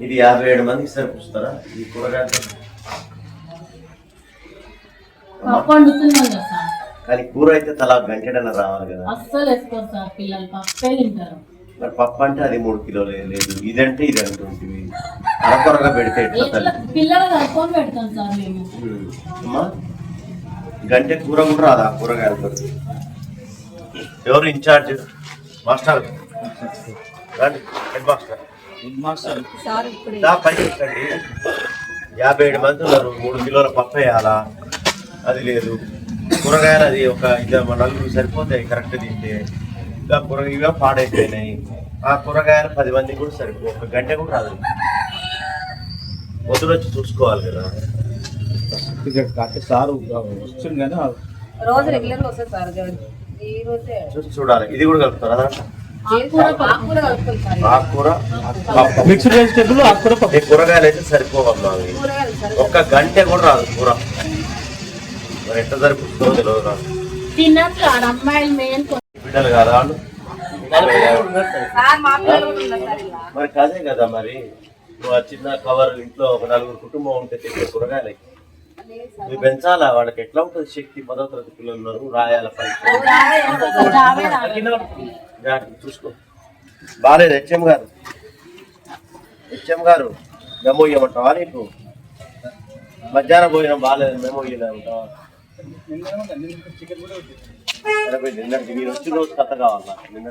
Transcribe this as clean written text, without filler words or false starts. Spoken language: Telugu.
ఇది 57 మందికి సరిపోస్తారా ఈ కూరగాయలు? కానీ కూర అయితే తలా గంటెడన రావాలి కదా. అస్సలు వేసుకోరు సార్, పిల్లలు పప్పే తింటారు. మరి పప్పు అంటే అది 3 కిలోలు లేదు, ఇదంటే ఇది అంటుంటివి. అరకొరగా పెడితే పిల్లలు కలుపుకొని పెడతాం సార్ మేము. అమ్మా గంటె కూర కూడా రాదు ఆ కూరగాయలు. ఎవరు ఇన్ఛార్జ్? మాస్టర్ రండి, హెడ్ మాస్టర్. పైకి ఎక్కండి. 57 మంది ఉన్నారు, 3 కిలోల పప్పు వేయాలా? అది లేదు. కూరగాయలు అది ఒక 4 సరిపోతాయి కరెక్ట్ తింటే. ఇంకా ఇవే పాడైపోయినాయి. ఆ కూరగాయలు 10 మందికి కూడా సరిపో, ఒక గంట కూడా రాదు. పొద్దున వచ్చి చూసుకోవాలి కదా. సార్ వస్తుంది కానీ రోజు రెగ్యులర్ వస్తుంది సార్. చూసి చూడాలి. ఇది కూడా కలుపుతారా? ఆకుకూర మిక్స్డ్ వెజిటేబుల్, ఆకుకూర, కూరగాయలు అయితే సరిపోవమ్మా. ఒక్క గంట కూడా రాదు కూర. మరి ఎట్లా సరిపోతుందో తెలియదు నాకు. బిడ్డలు కాదా వాళ్ళు? మరి కాదే కదా. మరి నువ్వు ఆ చిన్న కవర్ ఇంట్లో ఒక 4 కుటుంబం ఉంటే తెచ్చే కూరగాయలు నువ్వు పెంచాలా? వాళ్ళకి ఎట్లా ఉంటుంది శక్తి? 10వ తరగతి పిల్లలు ఉన్నారు, రాయాల పరీక్ష. చూసుకో. బాగాలేదు హెచ్ఎం గారు మెమో ఇవ్వమంటావా? నీకు మధ్యాహ్నం భోజనం బాగాలేదు, మెమో ఇవ్వలేమంటావా? నిన్నటి మీరు వచ్చిన రోజు కథ కావాలా? నిన్న